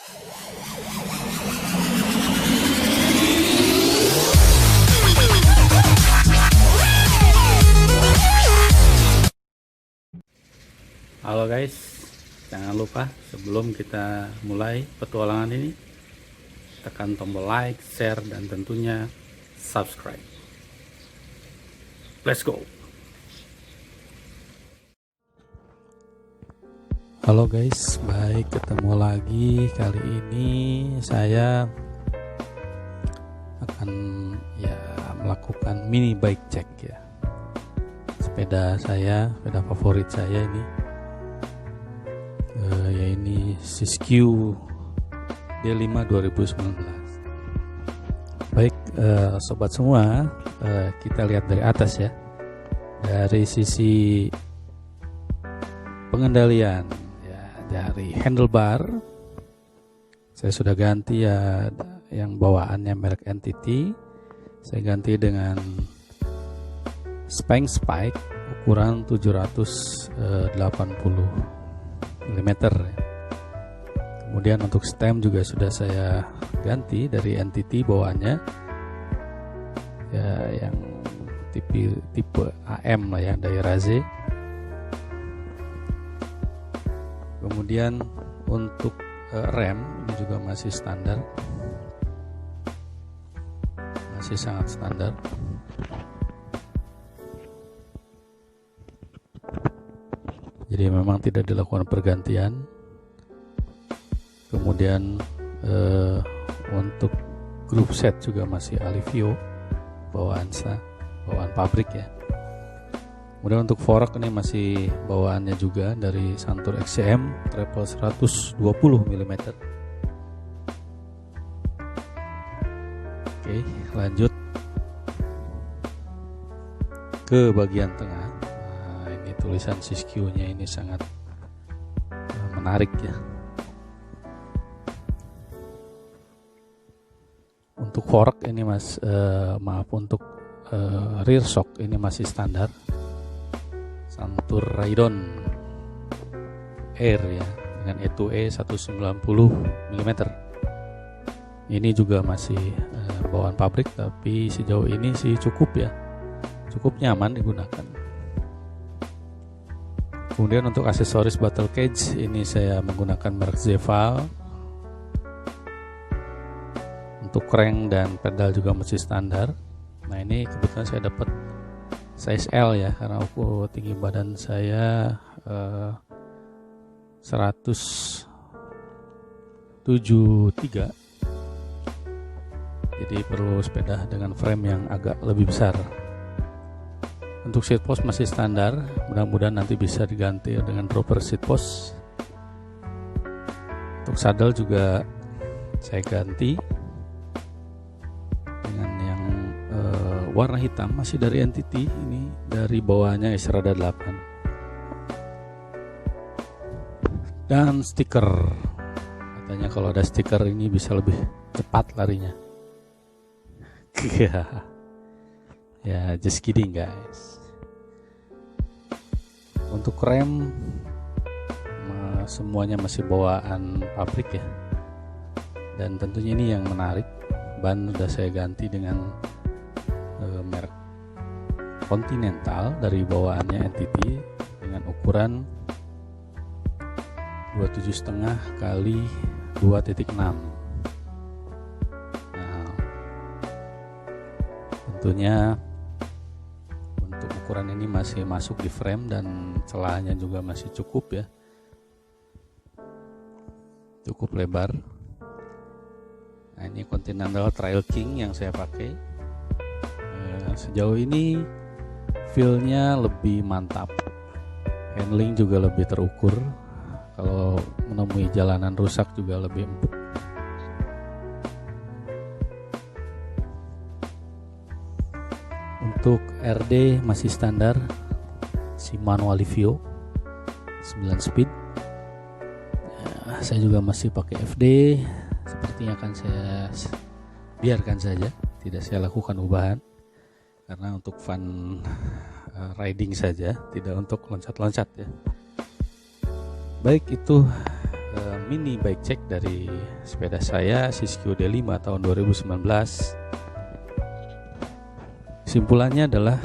Halo guys, jangan lupa sebelum kita mulai petualangan ini, tekan tombol like, share, dan tentunya subscribe. Let's go. Halo guys, baik, ketemu lagi. Kali ini saya akan melakukan mini bike check ya. Sepeda favorit saya ini, ini Siskiyou D5 2019. Baik, sobat semua, kita lihat dari atas ya. Dari sisi pengendalian ya, dari handlebar saya sudah ganti ya, yang bawaannya merek NTT. Saya ganti dengan spike ukuran 780 mm. Kemudian untuk stem juga sudah saya ganti dari NTT bawaannya ya, yang tipe AM lah ya, dari Raze. Kemudian untuk rem ini juga masih standar, masih sangat standar. Jadi memang tidak dilakukan pergantian. Kemudian untuk group set juga masih Alivio bawaan pabrik ya. Kemudian untuk fork ini masih bawaannya juga dari Santur XCM treble 120 mm. Oke, lanjut ke bagian tengah. Nah, ini tulisan Siskiyou-nya ini sangat menarik ya. Untuk fork ini untuk rear shock ini masih standar Santur Raidon Air ya, dengan E2E 190 mm. Ini juga masih bawaan pabrik, tapi sejauh ini sih cukup nyaman digunakan. Kemudian untuk aksesoris battle cage ini saya menggunakan merek Zeval. Untuk crank dan pedal juga masih standar. Nah, ini kebetulan saya dapat size L ya, karena tinggi badan saya 173. Jadi perlu sepeda dengan frame yang agak lebih besar. Untuk seat post masih standar, mudah-mudahan nanti bisa diganti dengan dropper seat post. Untuk saddle juga saya ganti dengan yang warna hitam, masih dari NTT, ini dari bawahnya Esrada 8. Dan stiker, katanya kalau ada stiker ini bisa lebih cepat larinya. Ya, just kidding guys. Untuk rem semuanya masih bawaan pabrik ya. Dan tentunya ini yang menarik, ban sudah saya ganti dengan merek Continental dari bawaannya NTT dengan ukuran 27,5 kali 2.6. Tentunya untuk ukuran ini masih masuk di frame dan celahnya juga masih cukup ya, cukup lebar. Nah, ini Continental Trail King yang saya pakai. Sejauh ini feel-nya lebih mantap, handling juga lebih terukur, kalau menemui jalanan rusak juga lebih empuk. Untuk RD masih standar Shimano Alivio 9 speed. Saya juga masih pakai FD, sepertinya akan saya biarkan saja, tidak saya lakukan ubahan karena untuk fun riding saja, tidak untuk loncat-loncat ya. Baik, itu mini bike check dari sepeda saya Siskiyou D5 tahun 2019. Simpulannya adalah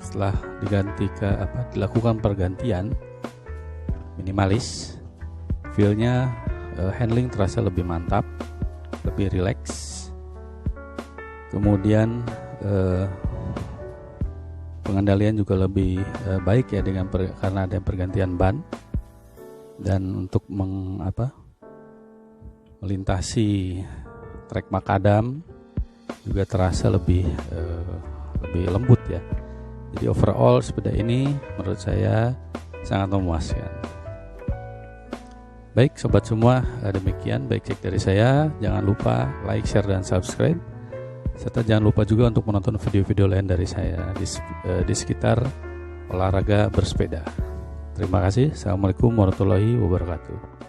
setelah dilakukan pergantian minimalis, feel-nya handling terasa lebih mantap, lebih rileks. Kemudian pengendalian juga lebih baik ya karena ada pergantian ban, dan untuk melintasi trek makadam juga terasa lebih lembut ya. Jadi overall sepeda ini menurut saya sangat memuaskan. Baik sobat semua, demikian bike check dari saya. Jangan lupa like, share, dan subscribe. Serta jangan lupa juga untuk menonton video-video lain dari saya di sekitar olahraga bersepeda. Terima kasih. Assalamualaikum warahmatullahi wabarakatuh.